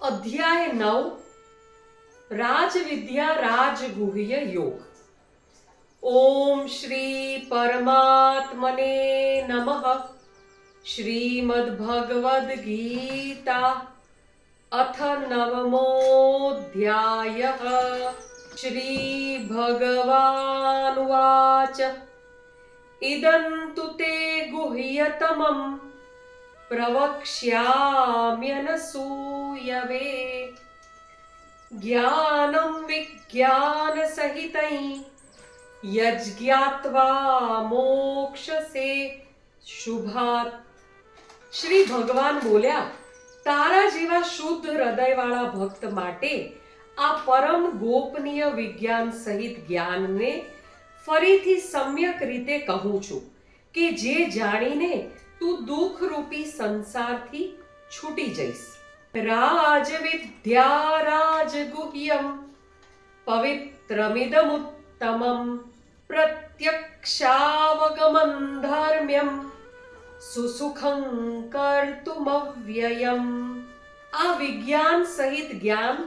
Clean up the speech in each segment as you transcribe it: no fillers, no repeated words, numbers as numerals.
અધ્યાય 9 રાજવિદ્યા રાજગુહ્ય યોગ. ઓમ શ્રી પરમાત્મને નમઃ. શ્રીમદ્ ભગવદ્ ગીતા અથ નવમોऽધ્યાયઃ. શ્રી ભગવાનુવાચ ઇદં તુ તે ગુહ્યતમં પ્રવક્ષ્યામ્યનસૂયવે. જ્ઞાનં વિજ્ઞાનસહિતં યજ્ઞાત્વા મોક્ષસે શુભાત. શ્રી ભગવાન બોલ્યા, તારા જેવા શુદ્ધ હૃદયવાળા ભક્ત માટે આ પરમ ગોપનીય વિજ્ઞાન સહિત જ્ઞાનને ફરીથી સમ્યક રીતે કહું છું કે જે જાણીને તું દુઃખરૂપી સંસારથી છૂટી જઈશ. રાજવિદ્યા રાજગુહ્યમ પવિત્રમિદમુત્તમં પ્રત્યક્ષાવગમં ધર્મ્યમ સુસુખં કર્તુમવ્યયમ. આ વિજ્ઞાન સહિત જ્ઞાન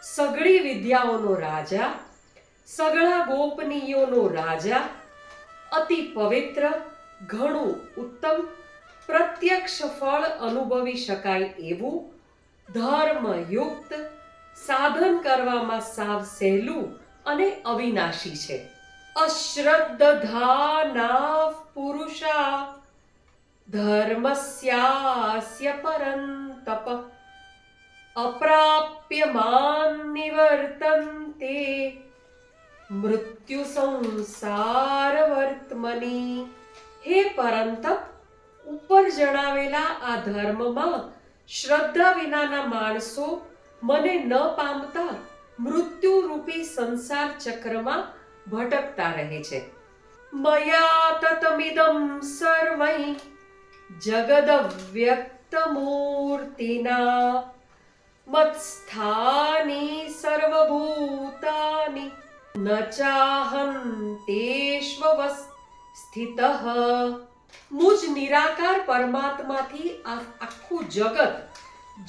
સગળી વિદ્યાઓનો રાજા, સગળા ગોપનીયોનો રાજા, અતિ પવિત્ર, ઘણું ઉત્તમ, પ્રત્યક્ષ ફળ અનુભવી શકાય એવું, ધર્મયુક્ત, સાધન કરવામાં સાવ સહેલું અને અવિનાશી છે. અશ્રદ્ધાના પુરુષા ધર્મસ્યાસ્ય પરંતપ અપ્રાપ્ય માન નિવર્તન્તે મૃત્યુ સંસાર વર્તમની. હે પરંતપ, ઉપર જણાવેલા આ ધર્મમાં શ્રદ્ધા વિનાના માણસો મને ન પામતા મૃત્યુ રૂપી સંસાર ચક્રમાં ભટકતા રહે છે. મયા તતમિદં સર્વૈ જગદવ્યક્તમૂર્તિના મત્સ્થાની સર્વભૂતાની ન ચાહં તેષ્વસ્થિતઃ. મુજ નિરાકાર પરમાત્માથી આ આખું જગત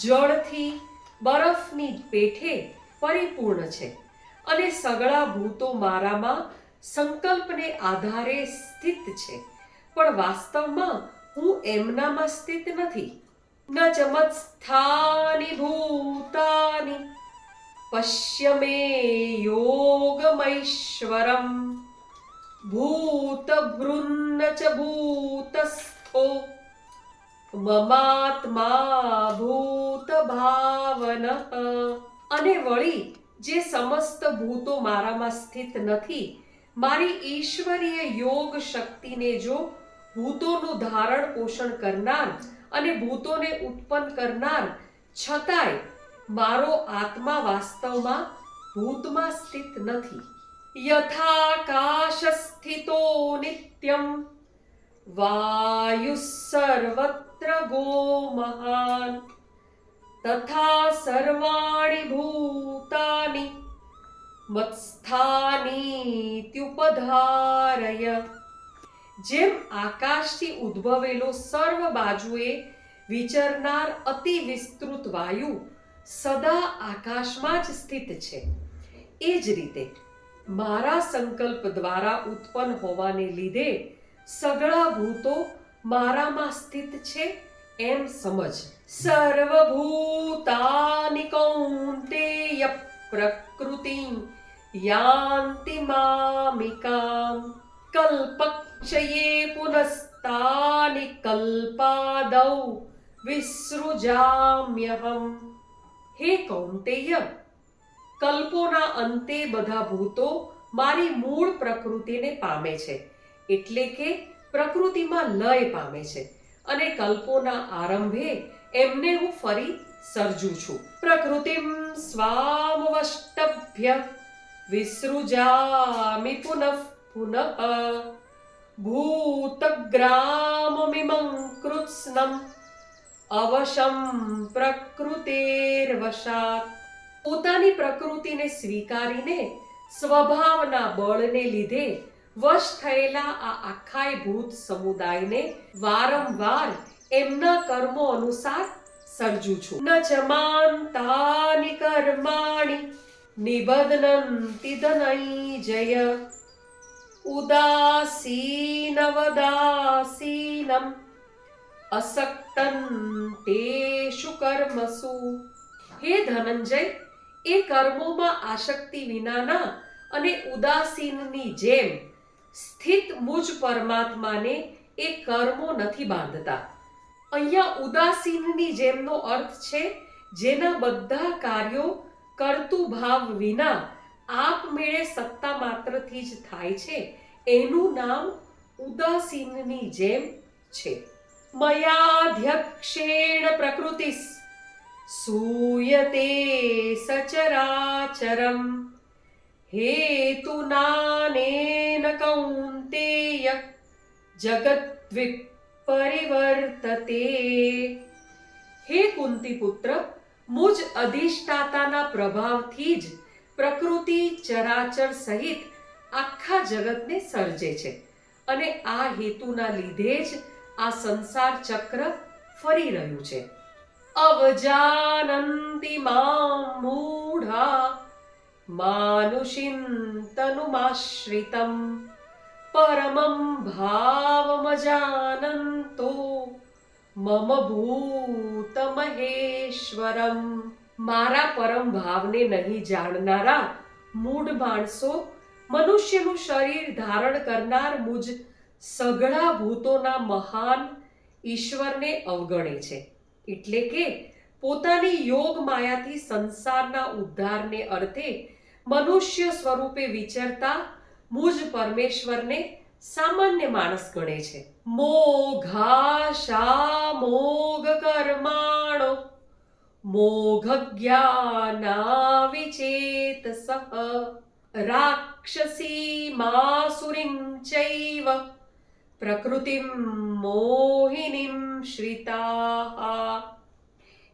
જળથી બરફની પેઠે પરિપૂર્ણ છે અને સગળા ભૂતો મારામાં સંકલ્પને આધારે સ્થિત છે, પણ વાસ્તવમાં હું એમનામાં સ્થિત નથી. ન ચ મત્સ્થાની ભૂતાની પશ્ય મે યોગમૈશ્વરમ ભૂતભૃન્ન ચ ભૂતસ્થો મમાત્મા ભૂતભાવનઃ. અને વળી જે સમસ્ત ભૂતો મારામાં સ્થિત નથી, મારી ઈશ્વરીય યોગ શક્તિને જો ભૂતોનું ધારણ પોષણ કરનાર અને ભૂતોને ઉત્પન્ન કરનાર છતાંય મારો આત્મા વાસ્તવમાં ભૂતમાં સ્થિત નથી. યથાકાશ સ્થિતો નિત્યમ વાયુ સર્વત્ર ગો મહાન તથા સર્વાણિ ભૂતાનિ મત્સ્થાનીત્યુપધારય. જેમ આકાશથી ઉદ્ભવેલો સર્વ બાજુએ વિચરનાર અતિ વિસ્તૃત વાયુ સદા આકાશમાં જ સ્થિત છે, એ જ રીતે મારા સંકલ્પ દ્વારા ઉત્પન્ન હોવાને લીધે સગળા ભૂતો મારામાં સ્થિત છે એમ સમજ. સર્વભૂતાનિ કૌન્તેય પ્રકૃતિ યાન્તિ મામિકામ કલ્પક્ષયે પુનસ્તાનિ કલ્પાદૌ વિસૃજામ્યહમ. હે કૌંતેય, કલ્પોના અંતે બધા ભૂતો મારી મૂળ પ્રકૃતિને પામે છે, એટલે કે પ્રકૃતિમાં લય પામે છે, અને કલ્પોના આરંભે એમને હું ફરી સર્જું છું. પ્રકૃતિમ સ્વામવષ્ટભ્ય વિસૃજામિ પુનઃ પુનઃ ભૂતગ્રામમિમં કૃત્સ્નમ અવશં પ્રકૃતેર્વશાત. પોતાની પ્રકૃતિને સ્વીકારીને સ્વભાવના બળને લીધે વશ થયેલા આ આખાય ભૂત સમુદાયને વારંવાર એમના કર્મો અનુસાર સર્જું છું. ન ચ માન્તાનિ કર્માણિ નિબધ્નન્તિ ધનંજય ઉદાસીનવદાસીનમ અસક્તં તેષુ કર્મસુ. હે ધનંજય, એ કર્મોમાં આસક્તિ વિનાના અને ઉદાસીનની જેમ સ્થિત મુજ પરમાત્માને એ કર્મો નથી બાંધતા. અહીંયા ઉદાસીનની જેમનો અર્થ છે જેના બધા કાર્યો કર્તુ ભાવ વિના આપમેળે સત્તા માત્રથી જ થાય છે, એનું નામ ઉદાસીનની જેમ છે. મયાધ્યક્ષેણ પ્રકૃતિસ સૂયતે સચરાચરમ હેતુનાનેન કૌન્તેય જગદ્વિપરિવર્તતે. હે કુંતી પુત્ર, મુજ અધિષ્ઠાતાના પ્રભાવથી જ પ્રકૃતિ ચરાચર સહિત આખા જગતને સર્જે છે અને આ હેતુના લીધે જ આ સંસાર ચક્ર ફરી રહ્યું છે. અવજાનંતિ માં મૂઢા માનુષિં તનુમાશ્રિતમ પરમં ભાવમજાનંતો મમ ભૂત મહેશ્વરમ. મારા પરમ ભાવને નહીં જાણનારા મૂઢ માણસો મનુષ્યનું શરીર ધારણ કરનાર મુજ સઘળા ભૂતોના મહાન ઈશ્વરને અવગણે છે. એટલે કે પોતાની યોગ માયાથી સંસારના ઉદ્ધારને અર્થે મનુષ્ય સ્વરૂપે વિચરતા મુજ પરમેશ્વરને સામાન્ય માણસ ગણે છે. મોઘાશા મોઘ કર્માણો મોઘ જ્ઞાના વિચેતસઃ રાક્ષસી માસુરીં ચૈવ પ્રકૃતિમ મોહિનીમ શ્રિતાઃ.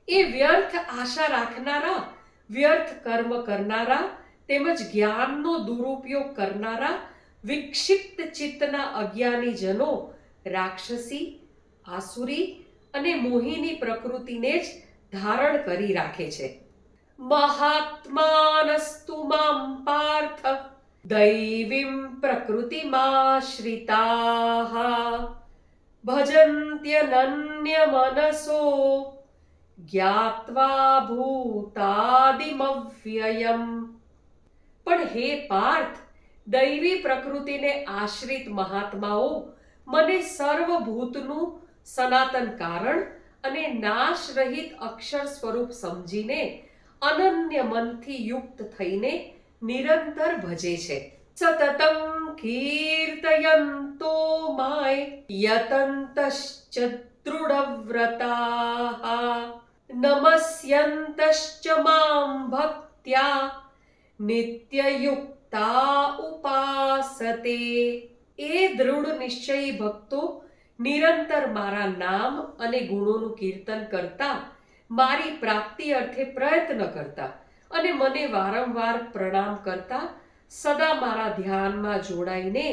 એ વ્યર્થ આશા રાખનારા, વ્યર્થ કર્મ કરનારા તેમજ જ્ઞાનનો દુરુપયોગ કરનારા વિક્ષિપ્ત ચિત્તના અજ્ઞાની જનો રાક્ષસી, આસુરી અને મોહિની પ્રકૃતિને જ ધારણ કરી રાખે છે. મહાત્માનસ્તુ માં પાર્થ દૈવીમ પ્રકૃતિમાશ્રિતાઃ ભજન્ત્યનન્યમનસો જ્ઞાત્વા ભૂતાદિમવ્યયમ. પણ હે પાર્થ, દૈવી પ્રકૃતિને આશ્રિત મહાત્માઓ મને સર્વભૂતનું સનાતન કારણ અને નાશ રહિત અક્ષર સ્વરૂપ સમજીને અનન્ય મનથી યુક્ત થઈને નિરંતર ભજે છે. સતતં કીર્તયંતો માય યતંતશ્ચ દૃઢવ્રતાઃ નમસ્યંતશ્ચ માં ભક્ત્યા નિત્યયુક્તા ઉપાસતે. એ દૃઢ નિશ્ચયી ભક્તો નિરંતર મારા નામ અને ગુણોનું કીર્તન કરતા, મારી પ્રાપ્તિ અર્થે પ્રયત્ન કરતા અને મને વારંવાર પ્રણામ કરતા સદા મારા ધ્યાનમાં જોડાઈને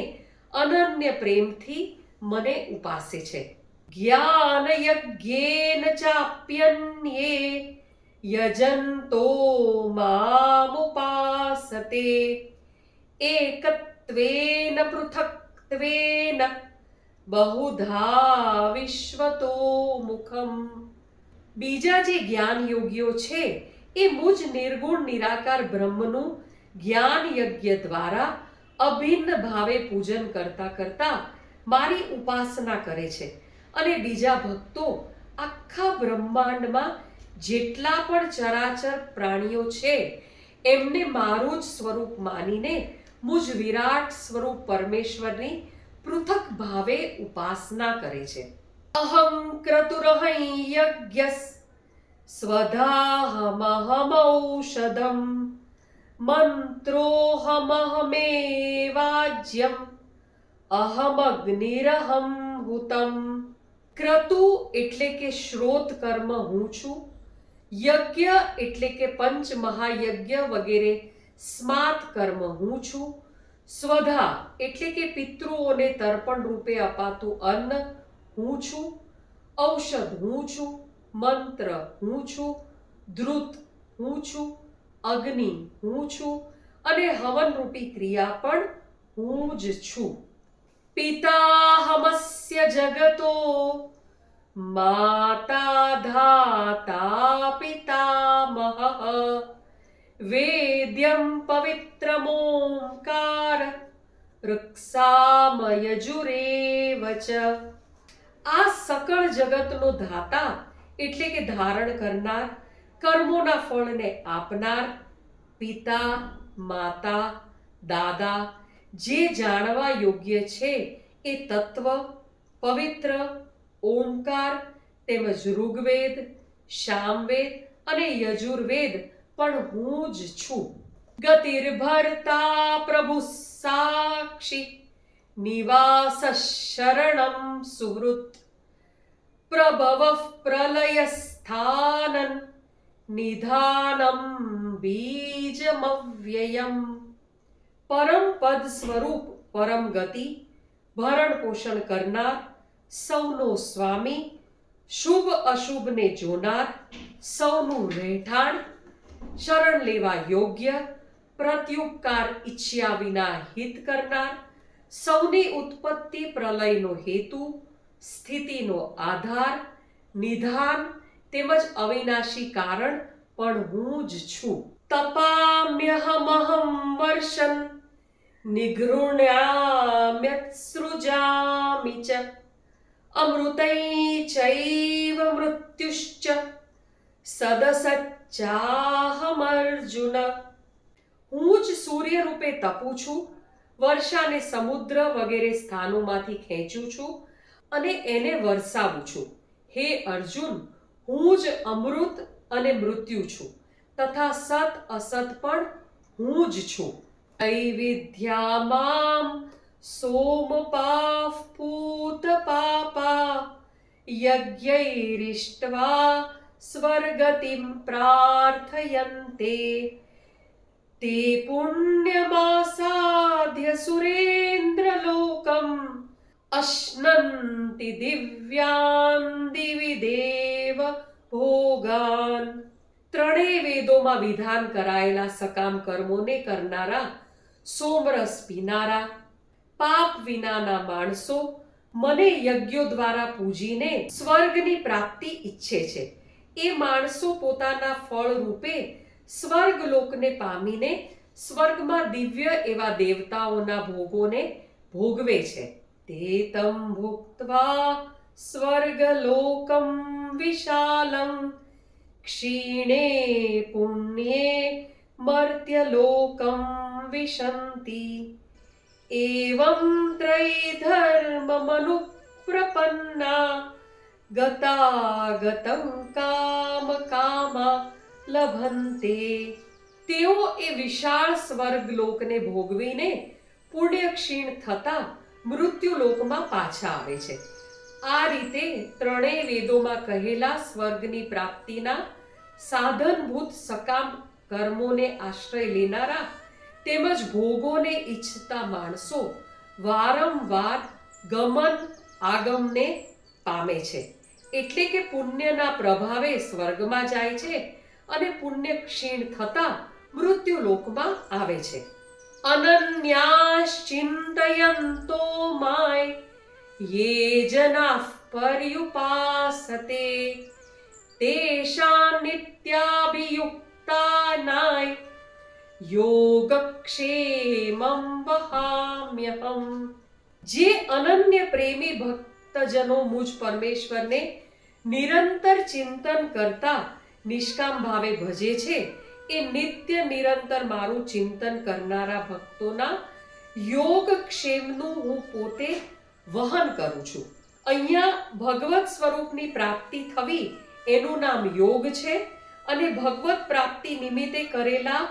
અનન્ય પ્રેમથી મને ઉપાસે છે. જ્ઞાન યજ્ઞેન ચાપ્યન્યે યજંતો મામુપાસતે એકત્વેન પૃથક્ત્વેન બહુધા વિશ્વતો મુખમ. બીજા જે જ્ઞાન યોગીઓ છે એ મુજ નિર્ગુણ નિરાકાર બ્રહ્મનું જ્ઞાન યજ્ઞ દ્વારા અભિન્ન ભાવે પૂજન કરતા કરતા મારી ઉપાસના કરે છે અને બીજા ભક્તો આખા બ્રહ્માંડમાં જેટલા પણ ચરાચર પ્રાણીઓ છે એમને મારું જ સ્વરૂપ માનીને મુજ વિરાટ સ્વરૂપ પરમેશ્વરની પૃથક ભાવે ઉપાસના કરે છે. અહં ક્રતુરહં યજ્ઞસ સ્વધાહમહમૌષધમ મંત્રોહમહમેવાજ્યમ અહમગ્નિરહમ હુતમ. ક્રતુ એટલે કે શ્રોત કર્મ હું છું, યજ્ઞ એટલે કે પંચ મહાયજ્ઞ વગેરે સ્માત કર્મ હું છું, સ્વધા એટલે કે પિતૃઓને તર્પણ રૂપે અપાતું અન્ન હું છું, ઔષધ હું છું, મંત્ર હું છું, ધ્રુત હું છું, અગ્નિ હું છું અને હવનરૂપી ક્રિયા પણ હું જ છું. પિતાહમસ્ય જગતો માતા ધાતા પિતામહઃ વેદ્યં પવિત્રમોંકાર ઋક્ષામયજુરેવ ચ. આ સકળ જગતનો ધાતા એટલે કે ધારણ કરનાર, કર્મોના ફળને આપનાર, પિતા, માતા, દાદા જે જાણવા યોગ્ય છે એ તત્વ, પવિત્ર, ઓમકાર તેમજ ઋગ્વેદ, સામવેદ અને યજુર્વેદ પણ હું જ છું. ગતિર્ભર્તા પ્રભુ સાક્ષી નિવાસ શરણમ સુહૃત પ્રભવ પ્રલય સ્થાનન નિધાનમ બીજમવ્યયમ. પરમ પદ સ્વરૂપ પરમ ગતિ, ભરણ પોષણ કરનાર, સૌનો સ્વામી, શુભ અશુભને જોનાર, સૌનું રહેઠાણ, શરણ લેવા યોગ્ય, પ્રત્યુપકાર ઈચ્છ્યા વિના હિત કરનાર, સૌની ઉત્પત્તિ પ્રલયનો હેતુ, સ્થિતિનો આધાર, નિધાન તેમજ અવિનાશી કારણ પણ હું જ છું. તપામ્યહમહં વર્ષન નિગૃહ્ણામ્યત્સૃજામિ ચ અમૃતૈ ચૈવ મૃત્યુશ્ચ સદસચ્ચાહમર્જુન. હું જ સૂર્ય રૂપે તપું છું, વર્ષાને સમુદ્ર વગેરે સ્થાનોમાંથી ખેંચું છું અને એને વરસાવું છું. હે અર્જુન, હું જ અમૃત અને મૃત્યુ છું તથા સત અસત પણ હું જ છું. વિદ્યા મામ સોમપાઃ પૂત પાપા યજ્ઞૈરિષ્ટ્વા સ્વર્ગતિમ પ્રાર્થયન્તે તે પુણ્યમાસાધ્ય સુરેન્દ્રલોકમ અશ્નન્તિ દિવ્યાન દિવિ દેવ ભોગાન. ત્રણેય વેદોમાં વિધાન કરાયેલા સકામ કર્મોને કરનારા, સોમરસ પીનારા, પાપ વિનાના માણસો મને યજ્ઞો દ્વારા પૂજીને સ્વર્ગની પ્રાપ્તિ ઈચ્છે છે. એ માણસો પોતાના ફળ રૂપે સ્વર્ગલોકને પામીને સ્વર્ગમાં દિવ્ય એવા દેવતાઓના ભોગોને ભોગવે છે. તે તમ ભુક્ત્વા સ્વર્ગલોકમ વિશાલં ક્ષીણે પુણ્યે મર્ત્યલોકમ વિશન્તિ. એવં ત્રૈધર્મમનુપ્રપન્ના ગતાગतं કામકામા લભન્તે. તેઓ એ વિશાળ સ્વર્ગલોકને ભોગવીને પુણ્ય ક્ષીણ થતા મૃત્યુલોકમાં પાછા આવે છે. આ રીતે ત્રણેય વેદોમાં કહેલા સ્વર્ગની પ્રાપ્તિના સાધનભૂત સકામ કર્મોને આશ્રય લેનારા તેમજ ભોગોને ઈચ્છતા માણસો વારંવાર ગમન આગમને પામે છે. એટલે કે પુણ્યના પ્રભાવે સ્વર્ગમાં જાય છે અને પુણ્ય ક્ષીણ થતા મૃત્યુલોકમાં આવે છે. અનન્યાશ્ચિંતયન્તો માય યે જનાઃ પર્યુપાસતે તેષાં નિત્યાભિયુક્તાનાય યોગક્ષેમં વહામ્યહમ. જે અનન્ય પ્રેમી ભક્તજનો મુજ પરમેશ્વરને નિરંતર ચિંતન કરતા નિષ્કામ ભાવે ભજે છે, એ નિત્ય નિરંતર મારું ચિંતન કરનારા ભક્તોના યોગક્ષેમનું હું પોતે વહન કરું છું. અહીંયા ભગવત સ્વરૂપની પ્રાપ્તિ થવી એનું નામ યોગ છે અને ભગવત પ્રાપ્તિ નિમિત્તે કરેલા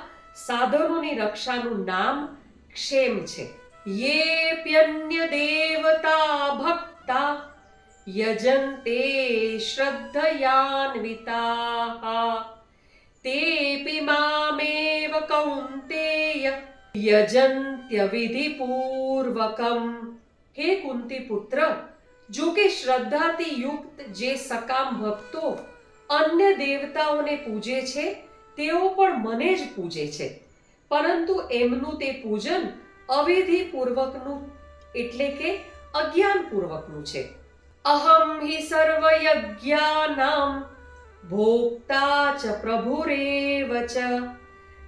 સાધનોની રક્ષાનું નામ ક્ષેમ છે. યેપ્યન્ય દેવતા ભક્તા યજન્તે શ્રદ્ધયાન્વિતાઃ તેપિ મામેવ કૌન્તેય યજન્ત્ય વિધિપૂર્વકમ. હે કુંતી પુત્ર, જો કે શ્રદ્ધાથી યુક્ત જે સકામ ભક્તો અન્ય દેવતાઓને પૂજે છે તેઓ પણ મને જ પૂજે છે, પરંતુ એમનું તે પૂજન અવિધિપૂર્વકનું એટલે કે અજ્ઞાનપૂર્વકનું છે. અહમ હિ સર્વયજ્ઞાનામ ભોક્તા ચ પ્રભુરેવ ચ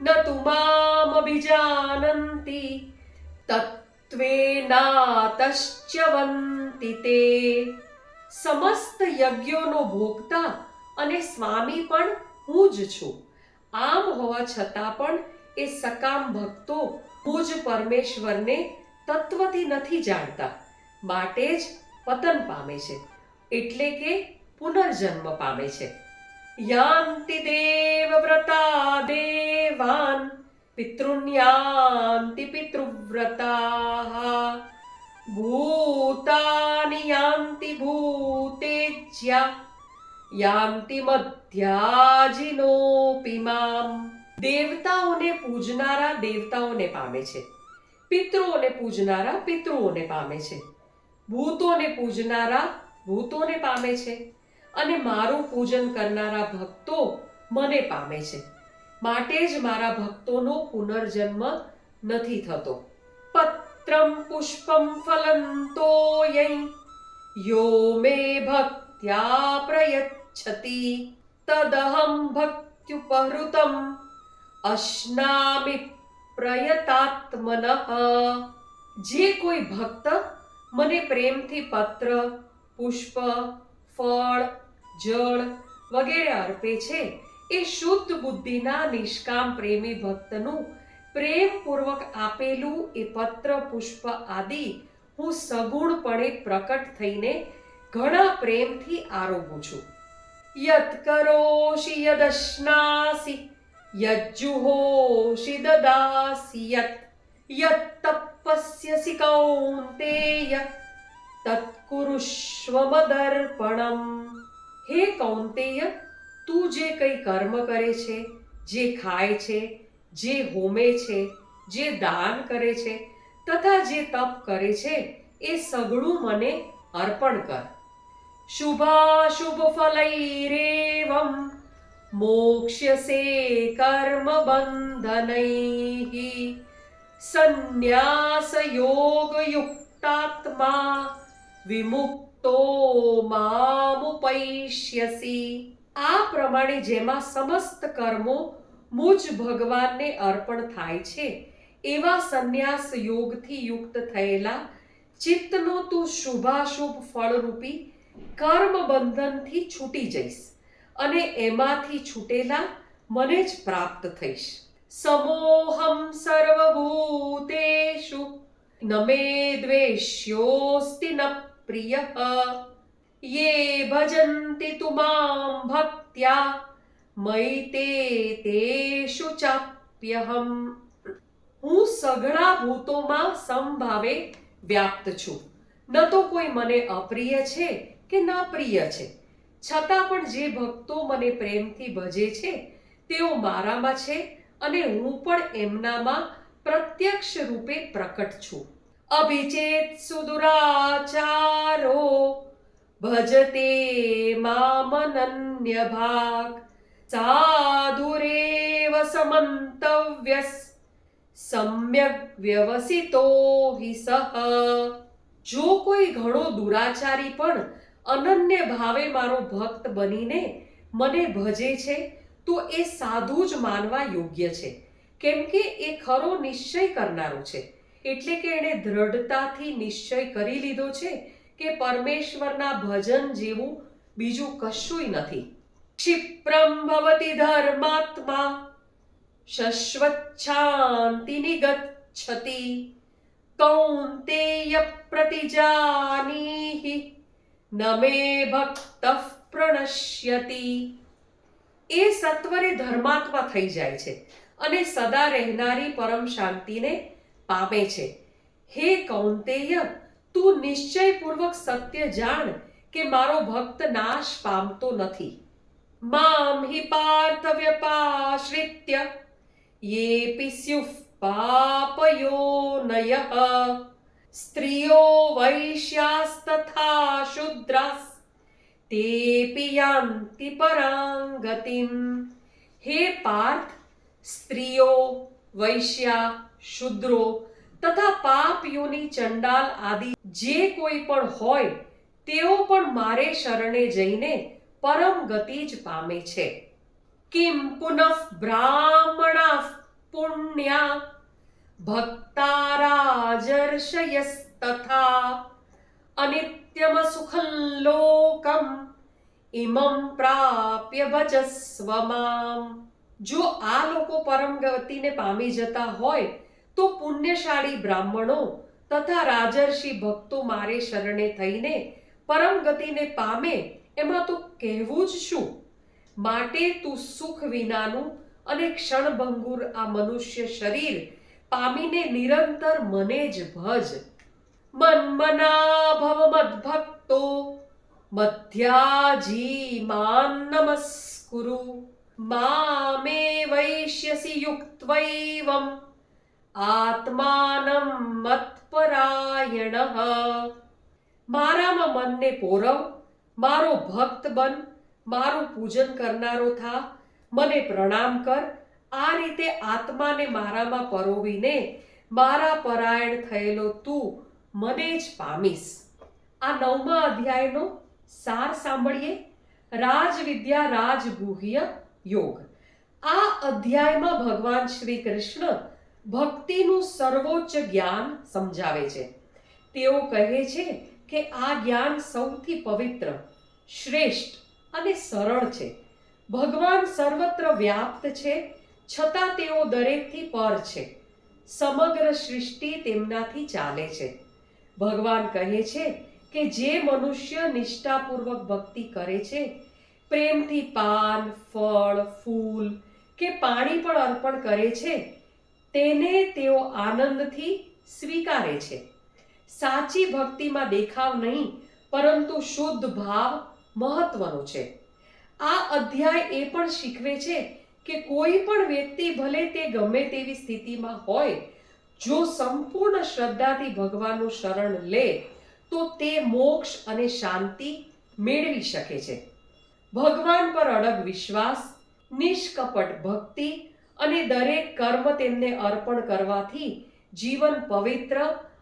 ન તુ મામ અભિજાનંતિ તત્ત્વેનાતશ્ચ્યવન્તિ તે. સમસ્ત યજ્ઞોનો ભોગતા અને સ્વામી પણ હું જ છું. આમ હોવા છતાં પણ એ સકામ ભક્તો મુજ પરમેશ્વરને તત્વથી નથી જાણતા, માટે જ પતન પામે છે, એટલે કે પુનર્જન્મ પામે છે. યાન્તિ દેવવ્રતા દેવાન પિતॄન યાન્તિ પિતૃવ્રતાઃ ભૂતાનિ યાન્તિ ભૂતેજ્યા યાન્તિ મધ્યાજીનોપી મામ. દેવતાઓને પૂજનારા દેવતાઓને પામે છે, પિતૃઓને પૂજનારા પિતૃઓને પામે છે, ભૂતોને પૂજનારા ભૂતોને પામે છે, અને મારું પૂજન કરનારા ભક્તો મને પામે છે. માટે જ મારા ભક્તોનો પુનર્જન્મ નથી થતો. પત્રમ પુષ્પમ ફલં તોયં યો મે ભક્ત્યા પ્રયચ્છતિ તદહં ભક્ત્યુપહૃતમ અશ્નામિ પ્રયતાત્મનઃ. જે કોઈ ભક્ત મને પ્રેમથી પત્ર, પુષ્પ, ફળ, જળ વગેરે અર્પે છે એ શુદ્ધ બુદ્ધિના નિષ્કામ પ્રેમી ભક્તનું પ્રેમપૂર્વક આપેલું એ પત્ર, પુષ્પ આદિ હું સગુણપણે પ્રકટ થઈને ઘણા પ્રેમથી આરોગું છું. યત કરોષિ યદશ્નાસી યજ્જુહોષિ દદાસી યત તપસ્યસી કૌન્તેય તત્કુરુષ્વ મદર્પણમ. હે કૌંતેય, તું જે કંઈ કર્મ કરે છે, જે ખાય છે, જે હોમે છે, જે દાન કરે છે તથા જે તપ કરે છે એ સઘળું મને અર્પણ કર. શુભાશુભ ફલૈરેવં મોક્ષ્યસે કર્મ બંધનૈઃ સંન્યાસ યોગ યુક્તાત્મા વિમુક્તો મામુપૈષ્યસી. આ પ્રમાણે જેમાં સમસ્ત કર્મો મુજ ભગવાનને અર્પણ થાય છે એવા સંન્યાસ યોગથી યુક્ત થયેલા ચિત્તનો તું શુભાશુભ ફળરૂપી કર્મ બંધનથી છૂટી જઈશ અને એમાંથી છૂટેલા મને જ પ્રાપ્ત થઈશ. સમોહમ સર્વભૂતેષુ ન મે દ્વેષ્યોસ્તિ ન પ્રિયઃ યે ભજન્તિ તુ માં ભક્ત્યા મયિ તે તેષુ ચાપ્યહમ. હું સઘળા ભૂતોમાં સમભાવે વ્યાપ્ત છું. ન તો કોઈ મને અપ્રિય છે કે ન પ્રિય છે, છતાં પણ જે ભક્તો મને પ્રેમથી ભજે છે તેઓ મારામાં છે અને હું પણ એમનામાં પ્રત્યક્ષ રૂપે પ્રકટ છું. અભિચેત સુદુરાચારો ભજતે મામનન્ય ભાગ સાધુરેવ સમંતવ્યસ સમ્યક વ્યવસિતો હિ સહ. જો કોઈ ઘણો દુરાચારી પણ અનન્ય ભાવે મારો ભક્ત બનીને મને ભજે છે તો એ સાધુ જ માનવા યોગ્ય છે, કેમ કે એ ખરો નિશ્ચય કરનારો છે, એટલે કે એણે દ્રઢતાથી નિશ્ચય કરી લીધો છે કે પરમેશ્વરના ભજન જેવું બીજું કશુંય નથી. ક્ષિપ્રમ ભવતિ ધર્માત્મા શશ્વચ્છાંતિ નિગચ્છતિ કૌંતેય પ્રતિજાનીહિ ન મે ભક્તઃ પ્રણશ્યતિ. એ સત્વરે ધર્માત્મા થઈ જાય છે અને સદા રહેનારી પરમ શાંતિને પામે છે. હે કૌંતેય, તું નિશ્ચયપૂર્વક સત્ય જાણ કે મારો ભક્ત નાશ પામતો નથી. મામ હિ પાર્થ વ્યપાશ્રિત્ય યેપિ સ્યુઃ પાપયોનયઃ સ્ત્રિયો વૈશ્યાસ્તથા શૂદ્રાસ તેપિ યાન્તિ પરાં ગતિમ. હે પાર્થ, સ્ત્રીઓ, વૈશ્યા, શૂદ્રો તથા પાપ યોની ચંડાલ આદિ જે કોઈ પણ હોય તેઓ પણ મારે શરણે જઈને પરમ ગતિ જ પામે છે. કિમ પુનઃ બ્રાહ્મણા પુણ્યા ભક્તા રાજર્ષયસ્તથા અનિત્યમ સુખં લોકમ ઇમં પ્રાપ્ય ભજસ્વ મામ. જો આ લોકો પરમ ગતિને પામી જતા હોય તો પુણ્યશાળી બ્રાહ્મણો તથા રાજર્ષિ ભક્તો મારે શરણે થઈને પરમ ગતિને પામે એમાં તો કહેવું જ શું. માટે તું સુખ વિનાનું અને ક્ષણભંગુર આ મનુષ્ય શરીર પામીને નિરંતર મને જ ભજ. મન્મના ભવ મદ્ભક્તો મધ્યાજી માન નમસ્કુરુ. મામે વૈશ્યસી યુક્ત્વૈવમ આત્માનમ મત્પરાયણઃ. મારામાં મનને પોરવ, મારો ભક્ત બન, મારું પૂજન કરનારો થા, મને પ્રણામ કર. આ રીતે આત્માને મારામાં પરોવીને મારા પરાયણ થયેલો તું મને જ પામીશ. આ 9મા અધ્યાયનો સાર સાંભળીએ. રાજવિદ્યા રાજગુહ્ય યોગ. આ અધ્યાયમાં ભગવાન શ્રી કૃષ્ણ ભક્તિનું સર્વોચ્ચ જ્ઞાન સમજાવે છે. તેઓ કહે છે કે આ જ્ઞાન સૌથી પવિત્ર, શ્રેષ્ઠ અને સરળ છે. ભગવાન સર્વત્ર વ્યાપ્ત છે, છતાં તેઓ દરેકથી પર છે. સમગ્ર સૃષ્ટિ તેમનાથી ચાલે છે. ભગવાન કહે છે કે જે મનુષ્ય નિષ્ઠાપૂર્વક ભક્તિ કરે છે, પ્રેમથી પાન, ફળ, ફૂલ કે પાણી પણ અર્પણ કરે છે, તેને તેઓ આનંદથી સ્વીકારે છે. સાચી ભક્તિમાં દેખાવ નહીં પરંતુ શુદ્ધ ભાવ મહત્વનો છે. આ અધ્યાય એ પણ શીખવે છે કે કોઈ પણ વ્યક્તિ ભલે તે ગમે તેવી સ્થિતિમાં હોય, જો સંપૂર્ણ શ્રદ્ધાથી ભગવાનનું શરણ લે તો તે મોક્ષ અને શાંતિ મેળવી શકે છે. ભગવાન પર અડગ વિશ્વાસ, નિષ્કપટ ભક્તિ અને દરેક કર્મ તેમને અર્પણ કરવાથી જીવન પવિત્ર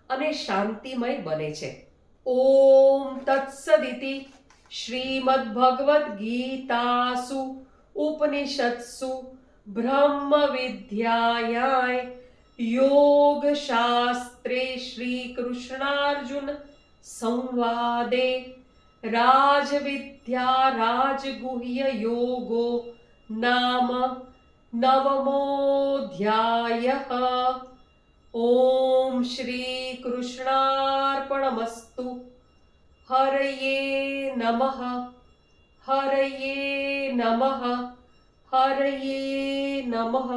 અને શાંતિમય બને છે. ઓમ તત્સદિતિ શ્રીમદ્ ભગવદ્ ગીતાસુ ઉપનિષત્સુ બ્રહ્મ વિદ્યાયાય યોગ શાસ્ત્રે શ્રી કૃષ્ણાર્જુન સંવાદે રાજવિદ્યા રાજગુહ્ય યોગો નામ 9મોऽધ્યાયઃ. ઓમ શ્રી કૃષ્ણાર્પણમસ્તુ. હરયે નમઃ. હરયે નમઃ. હરયે નમઃ.